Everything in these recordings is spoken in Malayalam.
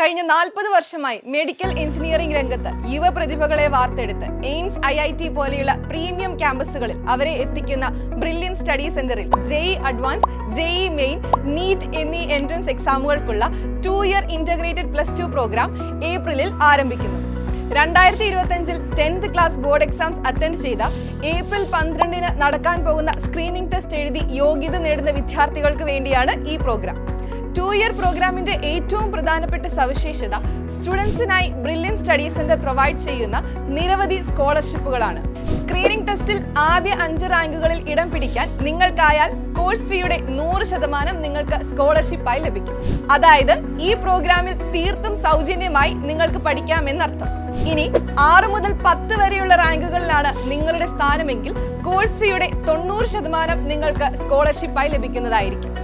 കഴിഞ്ഞ 40 വർഷമായി മെഡിക്കൽ എഞ്ചിനീയറിംഗ് രംഗത്ത് യുവപ്രതിഭകളെ വാർത്തെടുത്ത് എയിംസ് IIT പോലെയുള്ള പ്രീമിയം ക്യാമ്പസുകളിൽ അവരെ എത്തിക്കുന്ന ബ്രില്യൻ സ്റ്റഡി സെന്ററിൽ JEE advance, JEE main, NEET എന്നീ എൻട്രൻസ് എക്സാമുകൾക്കുള്ള 2-year ഇന്റഗ്രേറ്റഡ് +2 പ്രോഗ്രാം ഏപ്രിലിൽ ആരംഭിക്കുന്നു. 2025-ൽ 10th class board exams attend ചെയ്ത ഏപ്രിൽ 12-ന് നടക്കാൻ പോകുന്ന സ്ക്രീനിംഗ് ടെസ്റ്റ് എഴുതി യോഗ്യത നേടുന്ന വിദ്യാർത്ഥികൾക്ക് വേണ്ടിയാണ് ഈ പ്രോഗ്രാം. 2-year പ്രോഗ്രാമിന്റെ ഏറ്റവും പ്രധാനപ്പെട്ട സവിശേഷത സ്റ്റുഡൻസിനായി ബ്രില്യൻ സ്റ്റഡി സെന്റർ പ്രൊവൈഡ് ചെയ്യുന്ന നിരവധി സ്കോളർഷിപ്പുകളാണ്. സ്ക്രീനിംഗ് ടെസ്റ്റിൽ ആദ്യ 5 റാങ്കുകളിൽ ഇടം പിടിക്കാൻ നിങ്ങൾക്കായാൽ കോഴ്സ് ഫീയുടെ 100% നിങ്ങൾക്ക് സ്കോളർഷിപ്പായി ലഭിക്കും. അതായത് ഈ പ്രോഗ്രാമിൽ തീർത്തും സൗജന്യമായി നിങ്ങൾക്ക് പഠിക്കാമെന്നർത്ഥം. ഇനി 6 മുതൽ 10 വരെയുള്ള റാങ്കുകളിലാണ് നിങ്ങളുടെ സ്ഥാനമെങ്കിൽ കോഴ്സ് ഫീയുടെ 90% നിങ്ങൾക്ക് സ്കോളർഷിപ്പായി ലഭിക്കുന്നതായിരിക്കും.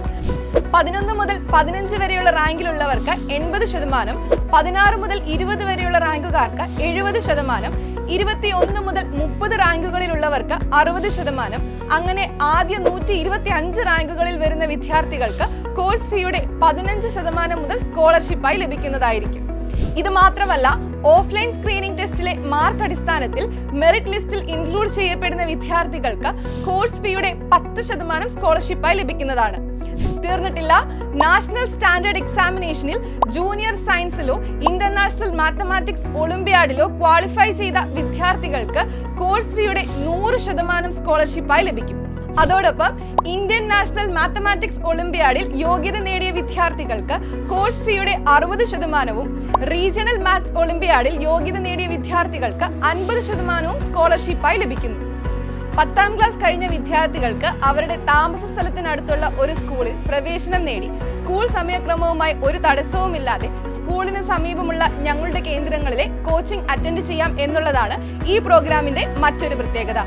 11 മുതൽ 15 വരെയുള്ള റാങ്കിലുള്ളവർക്ക് 80%, 16 മുതൽ 20 വരെയുള്ള റാങ്കുകാർക്ക് 70%, 21 മുതൽ 30 റാങ്കുകളിലുള്ളവർക്ക് 60%, അങ്ങനെ ആദ്യ 125 റാങ്കുകളിൽ വരുന്ന വിദ്യാർത്ഥികൾക്ക് കോഴ്സ് ഫീയുടെ 15% മുതൽ സ്കോളർഷിപ്പായി ലഭിക്കുന്നതായിരിക്കും. ഇത് മാത്രമല്ല, ഓഫ്ലൈൻ സ്ക്രീനിംഗ് ടെസ്റ്റിലെ മാർക്ക് അടിസ്ഥാനത്തിൽ മെറിറ്റ് ലിസ്റ്റിൽ ഇൻക്ലൂഡ് ചെയ്യപ്പെടുന്ന വിദ്യാർത്ഥികൾക്ക് കോഴ്സ് ഫീയുടെ 10% സ്കോളർഷിപ്പായി ലഭിക്കുന്നതാണ്. തീർന്നിട്ടില്ല, നാഷണൽ സ്റ്റാൻഡേർഡ് എക്സാമിനേഷനിൽ ജൂനിയർ സയൻസിലോ ഇന്റർനാഷണൽ മാത്തമാറ്റിക്സ് ഒളിമ്പ്യാഡിലോ ക്വാളിഫൈ ചെയ്ത വിദ്യാർത്ഥികൾക്ക് കോഴ്സ് ഫീയുടെ 100% സ്കോളർഷിപ്പായി ലഭിക്കും. അതോടൊപ്പം ഇന്ത്യൻ നാഷണൽ മാത്തമാറ്റിക്സ് ഒളിമ്പ്യാഡിൽ യോഗ്യത നേടിയ വിദ്യാർത്ഥികൾക്ക് കോഴ്സ് ഫീയുടെ 60%വും റീജിയണൽ മാത്സ് ഒളിമ്പ്യാഡിൽ യോഗ്യത നേടിയ വിദ്യാർത്ഥികൾക്ക് 50%വും സ്കോളർഷിപ്പായി ലഭിക്കുന്നു. 10ാം ക്ലാസ് കഴിഞ്ഞ വിദ്യാർത്ഥികൾക്ക് അവരുടെ താമസ സ്ഥലത്തിനടുത്തുള്ള ഒരു സ്കൂളിൽ പ്രവേശനം നേടി സ്കൂൾ സമയക്രമവുമായി ഒരു തടസ്സവുമില്ലാതെ സ്കൂളിന് സമീപമുള്ള ഞങ്ങളുടെ കേന്ദ്രങ്ങളിലെ കോച്ചിംഗ് അറ്റൻഡ് ചെയ്യാം എന്നുള്ളതാണ് ഈ പ്രോഗ്രാമിന്റെ മറ്റൊരു പ്രത്യേകത.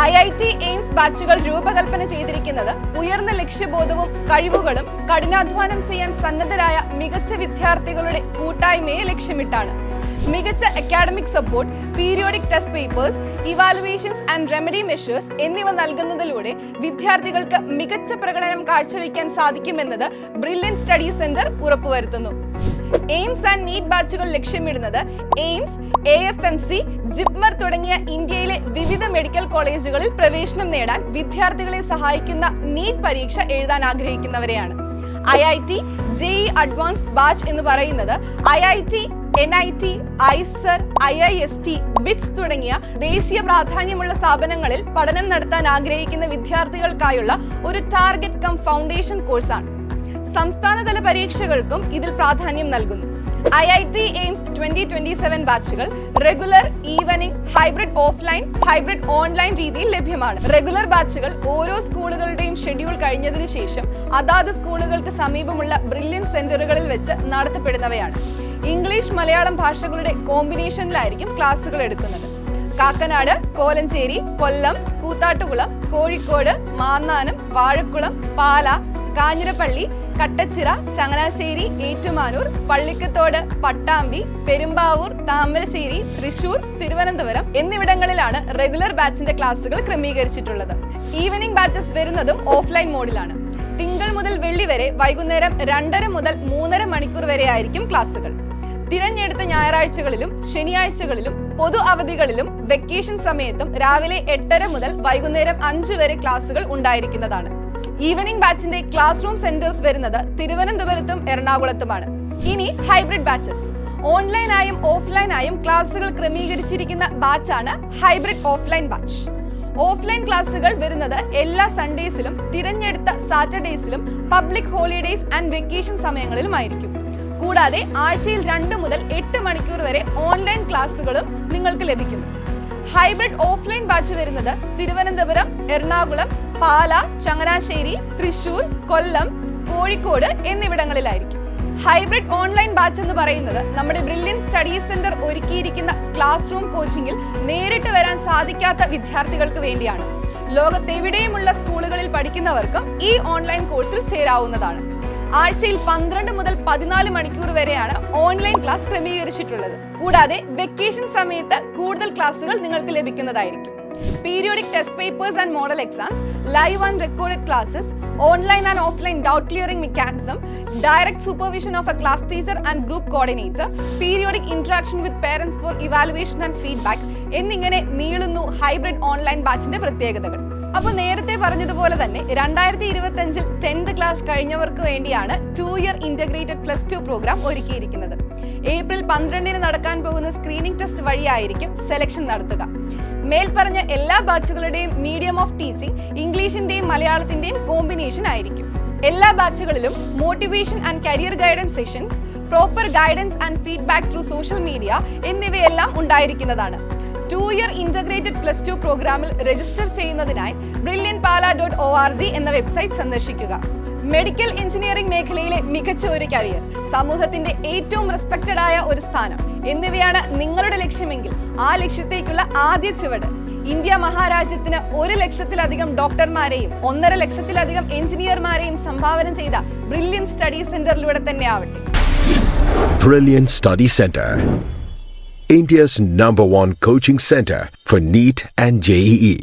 IIT എയിംസ് ബാച്ചുകൾ രൂപകൽപ്പന ചെയ്തിരിക്കുന്നത് ഉയർന്ന ലക്ഷ്യബോധവും കഴിവുകളും കഠിനാധ്വാനം ചെയ്യാൻ സന്നദ്ധരായ മികച്ച വിദ്യാർത്ഥികളുടെ കൂട്ടായ്മയെ ലക്ഷ്യമിട്ടാണ്. മികച്ച academic support, periodic test papers, evaluations and remedy measures എന്നിവ നൽകുന്നതിലൂടെ വിദ്യാർത്ഥികൾക്ക് മികച്ച പ്രകടനം കാഴ്ചവെക്കാൻ സാധിക്കുമെന്നത് ബ്രില്യൻ സ്റ്റഡി സെന്റർ ഉറപ്പുവരുത്തുന്നു. എയിംസ് ആൻഡ് നീറ്റ് ബാച്ചുകൾ ലക്ഷ്യമിടുന്നത് എയിംസ്, AFMC, ജിപ്മർ തുടങ്ങിയ ഇന്ത്യയിലെ വിവിധ മെഡിക്കൽ കോളേജുകളിൽ പ്രവേശനം നേടാൻ വിദ്യാർത്ഥികളെ സഹായിക്കുന്ന നീറ്റ് പരീക്ഷ എഴുതാൻ ആഗ്രഹിക്കുന്നവരെയാണ്. IIT JEE അഡ്വാൻസ്ഡ് ബാച്ച് എന്ന് പറയുന്നത് IIT, NIT, IISER, IIST, BITS തുടങ്ങിയ ദേശീയ പ്രാധാന്യമുള്ള സ്ഥാപനങ്ങളിൽ പഠനം നടത്താൻ ആഗ്രഹിക്കുന്ന വിദ്യാർത്ഥികൾക്കായുള്ള ഒരു ടാർഗറ്റ് കം ഫൗണ്ടേഷൻ കോഴ്സാണ്. സംസ്ഥാനതല പരീക്ഷകൾക്കും ഇതിൽ പ്രാധാന്യം നൽകുന്നു. IIT എയിംസ് 2027 ബാച്ചുകൾ regular, evening, hybrid offline, hybrid online രീതിയിൽ ലഭ്യമാണ്. റെഗുലർ ബാച്ചുകൾ ഓരോ സ്കൂളുകളുടെയും ഷെഡ്യൂൾ കഴിഞ്ഞതിന് ശേഷം അതാത് സ്കൂളുകൾക്ക് സമീപമുള്ള ബ്രില്യൻ സെന്ററുകളിൽ വെച്ച് നടത്തപ്പെടുന്നവയാണ്. ഇംഗ്ലീഷ്, മലയാളം ഭാഷകളുടെ കോമ്പിനേഷനിലായിരിക്കും ക്ലാസുകൾ എടുക്കുന്നത്. കാക്കനാട്, കോലഞ്ചേരി, കൊല്ലം, കൂത്താട്ടുകുളം, കോഴിക്കോട്, മാന്നാനം, വാഴക്കുളം, പാല, കാഞ്ഞിരപ്പള്ളി, കട്ടച്ചിറ, ചങ്ങനാശ്ശേരി, ഏറ്റുമാനൂർ, പള്ളിക്കത്തോട്, പട്ടാമ്പി, പെരുമ്പാവൂർ, താമരശ്ശേരി, തൃശൂർ, തിരുവനന്തപുരം എന്നിവിടങ്ങളിലാണ് റെഗുലർ ബാച്ചിന്റെ ക്ലാസുകൾ ക്രമീകരിച്ചിട്ടുള്ളത്. ഈവനിംഗ് ബാച്ചസ് വരുന്നതും ഓഫ്ലൈൻ മോഡിലാണ്. തിങ്കൾ മുതൽ വെള്ളി വരെ വൈകുന്നേരം 2:30 മുതൽ 3:30 മണിക്കൂർ വരെ ആയിരിക്കും ക്ലാസുകൾ. തിരഞ്ഞെടുത്ത ഞായറാഴ്ചകളിലും ശനിയാഴ്ചകളിലും പൊതു അവധികളിലും വെക്കേഷൻ സമയത്തും രാവിലെ 8:30 മുതൽ വൈകുന്നേരം 5 വരെ ക്ലാസുകൾ ഉണ്ടായിരിക്കുന്നതാണ്. ഈവനിംഗ് ബാച്ചിന്റെ ക്ലാസ് റൂം സെന്റേഴ്സ് വരുന്നത് തിരുവനന്തപുരത്തും എറണാകുളത്തുമാണ്. ഇനി ഹൈബ്രിഡ് ബാച്ചസ്. ഓൺലൈനായും ഓഫ്ലൈനായും ക്ലാസുകൾ ക്രമീകരിച്ചിരിക്കുന്ന ബാച്ചാണ് ഹൈബ്രിഡ് ഓഫ്ലൈൻ ബാച്ച്. ഓഫ്ലൈൻ ക്ലാസുകൾ വരുന്നത് എല്ലാ സൺഡേസിലും തിരഞ്ഞെടുത്ത സാറ്റർഡേസിലും പബ്ലിക് ഹോളിഡേസ് ആൻഡ് വെക്കേഷൻ സമയങ്ങളിലുമായിരിക്കും. കൂടാതെ ആഴ്ചയിൽ 2 മുതൽ 8 മണിക്കൂർ വരെ ഓൺലൈൻ ക്ലാസുകളും നിങ്ങൾക്ക് ലഭിക്കും. ഹൈബ്രിഡ് ഓഫ്ലൈൻ ബാച്ച് വരുന്നത് തിരുവനന്തപുരം, എറണാകുളം, പാല, ചങ്ങനാശ്ശേരി, തൃശൂർ, കൊല്ലം, കോഴിക്കോട് എന്നിവിടങ്ങളിലായിരിക്കും. ഹൈബ്രിഡ് ഓൺലൈൻ ബാച്ച് എന്ന് പറയുന്നത് നമ്മുടെ ബ്രില്യൻ സ്റ്റഡി സെന്റർ ഒരുക്കിയിരിക്കുന്ന ക്ലാസ് റൂം കോച്ചിങ്ങിൽ നേരിട്ട് വരാൻ സാധിക്കാത്ത വിദ്യാർത്ഥികൾക്ക് വേണ്ടിയാണ്. ലോകത്തെവിടെയുമുള്ള സ്കൂളുകളിൽ പഠിക്കുന്നവർക്കും ഈ ഓൺലൈൻ കോഴ്സിൽ ചേരാവുന്നതാണ്. ആഴ്ചയിൽ 12 മുതൽ 14 മണിക്കൂർ വരെയാണ് ഓൺലൈൻ ക്ലാസ് ക്രമീകരിച്ചിട്ടുള്ളത്. കൂടാതെ വെക്കേഷൻ സമയത്ത് കൂടുതൽ ക്ലാസുകൾ നിങ്ങൾക്ക് ലഭിക്കുന്നതായിരിക്കും. Periodic test papers and model exams, live and recorded classes, online and offline doubt clearing mechanism, direct supervision of a class teacher and group coordinator, periodic interaction with parents for evaluation and feedback എന്നിങ്ങനെ നീളുന്നു ഹൈബ്രിഡ് ഓൺലൈൻ ബാച്ചിന്റെ പ്രത്യേകതകൾ. അപ്പോൾ നേരത്തെ പറഞ്ഞതുപോലെ തന്നെ 2025 10th ക്ലാസ് കഴിഞ്ഞവർക്ക് വേണ്ടിയാണ് 2-year ഇന്റഗ്രേറ്റഡ് +2 പ്രോഗ്രാം ഒരുക്കിയിരിക്കുന്നത്. ഏപ്രിൽ 12 നടക്കാൻ പോകുന്ന സ്ക്രീനിംഗ് ടെസ്റ്റ് വഴിയായിരിക്കും സെലക്ഷൻ നടത്തുക. മേൽപ്പറഞ്ഞ എല്ലാ ബാച്ചുകളുടെയും മീഡിയം ഓഫ് ടീച്ചിങ് ഇംഗ്ലീഷിന്റെയും മലയാളത്തിന്റെയും കോമ്പിനേഷൻ ആയിരിക്കും. എല്ലാ ബാച്ചുകളിലും motivation and career guidance sessions, proper guidance and feedback through social media എന്നിവയെല്ലാം ഉണ്ടായിരിക്കുന്നതാണ്. 2-year ഇന്റഗ്രേറ്റഡ് +2 പ്രോഗ്രാമിൽ രജിസ്റ്റർ ചെയ്യുന്നതിനായി brilliantpala.org എന്ന വെബ്സൈറ്റ് സന്ദർശിക്കുക. മെഡിക്കൽ എഞ്ചിനീയറിംഗ് മേഖലയിലെ മികച്ച ഒരു കരിയർ, സമൂഹത്തിന്റെ ഏറ്റവും റെസ്പെക്റ്റഡ് ആയ ഒരു സ്ഥാനം എന്നിവയാണ് നിങ്ങളുടെ ലക്ഷ്യമെങ്കിൽ ആ ലക്ഷ്യത്തേക്കുള്ള ആദ്യ ചുവട് ഇന്ത്യ മഹാരാജ്യത്തിന് 1 ലക്ഷത്തിലധികം ഡോക്ടർമാരെയും 1.5 ലക്ഷത്തിലധികം എഞ്ചിനീയർമാരെയും സംഭാവന ചെയ്ത ബ്രില്യൻ സ്റ്റഡി സെന്ററിലൂടെ തന്നെ ആവട്ടെ. Brilliant Study Center, India's #1 coaching center for NEET and JEE.